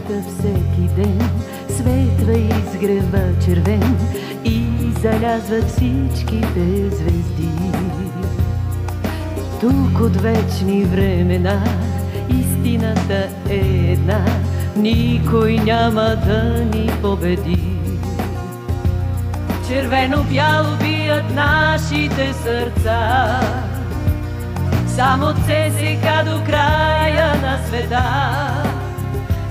небето всеки ден светва и изгрева червен и залязват всичките звезди. Тук от вечни времена истината е една, никой няма да ни победи. Червено-бяло бият нашите сърца, само от ЦСКА до края на света.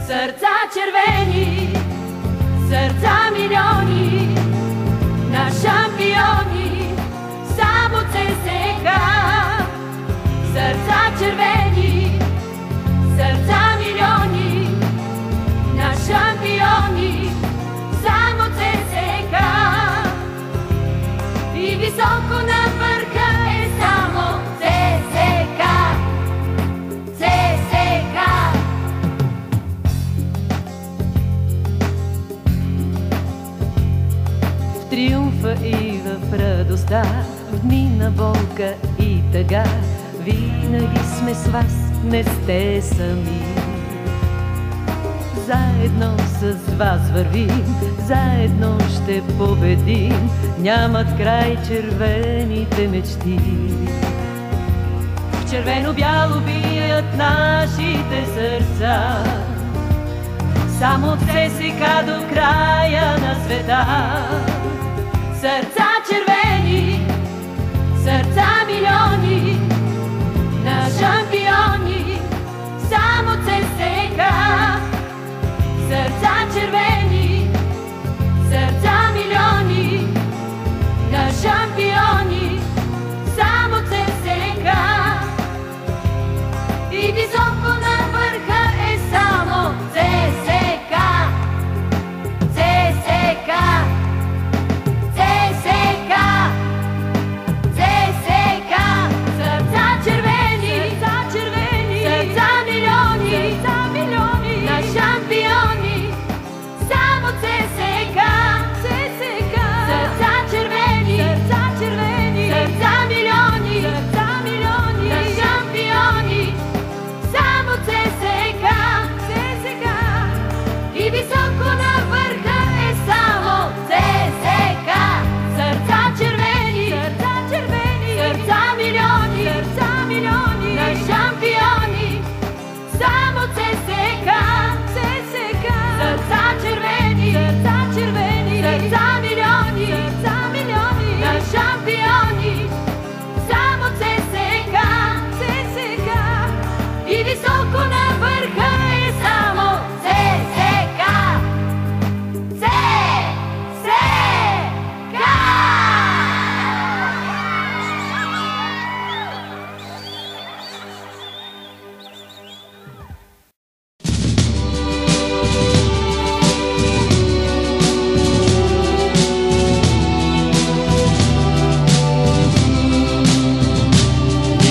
Сърца червени, сърца милиони, на шампиони, само ЦСКА. Сърца червени, сърца милиони, на шампиони, само ЦСКА. И високо на върха е само ЦСКА. ЦСКА. В триумфа и в радостта, в дни на болка и тъга, винаги сме с вас, не сте сами. Заедно с вас вървим, заедно ще победим, нямат край червените мечти. В червено-бяло бият нашите сърца, само от ЦСКА до края на света. Сърца червени, сърца милиони, на шампиони, само ЦСКА. Сърца червени, сърца милиони, на шампиони, само ЦСКА. И високо на върха е само ЦСКА. ЦСКА. ЦСКА. ЦСКА. Сърца червени, сърца милиони, на шампиони, само ЦСКА. Сърца червени, сърца милиони, на шампиони, само ЦСКА. И високо на върха е само ЦСКА. Сърца червени, сърца милиони, на шампиони, само ЦСКА. Сърца червени, сърца милиони, на шампиони, само ЦСКА. И високо на върха е само ЦСКА.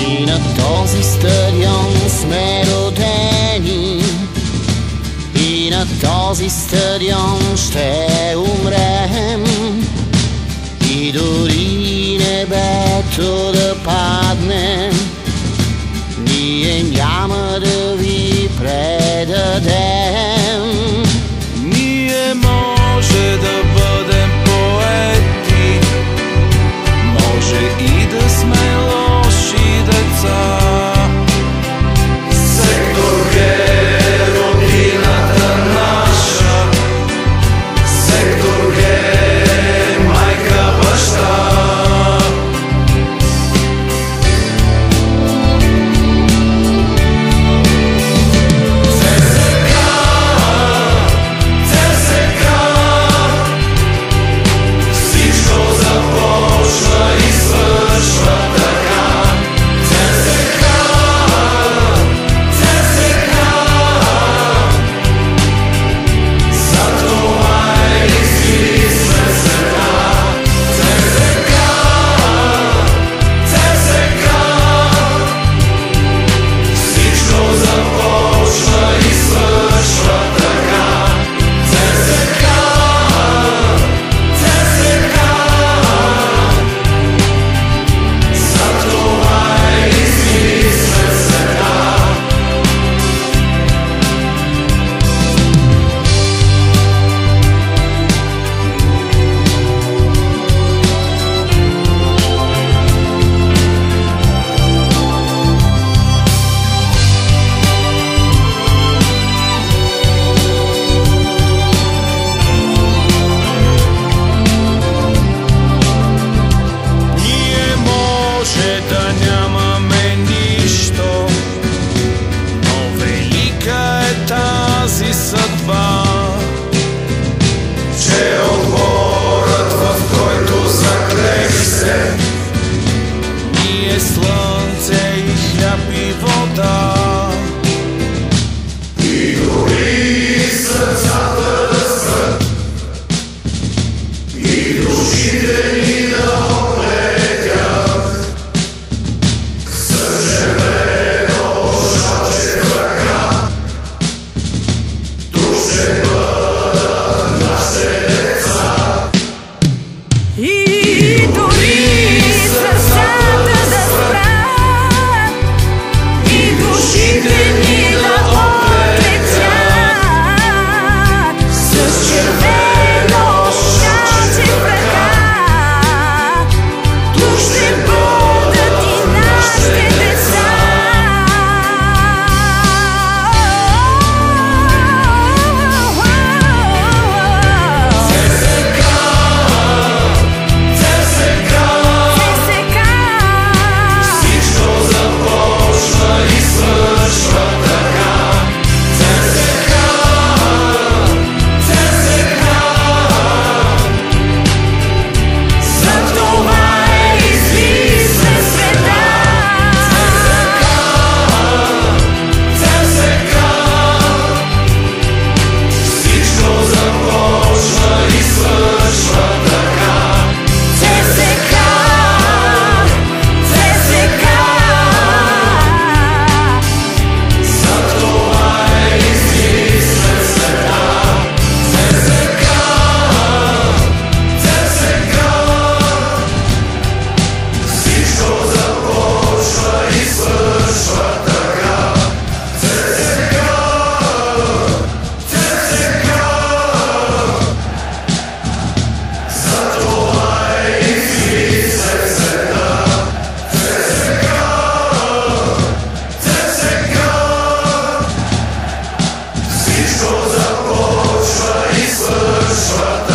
И на този стадион сме родени, и на този стадион ще умрем. И дори небето да падне, ние няма да ви предадем. Ние може да бъдем поети, може и да сме лоши деца. Сектор Г е родината наша, Сектор Г е майка, баща. Всичко започва и свършва така. je slunce i hljab i voda. I gori srca prst i dušitelji da opletjat. Srčeveno šače vrka, duše bada naše deca. I gori srca da sprat i dušitelji da opletjat. Srčeveno šače vrka, duše bada ti naše deca. Započva i svršva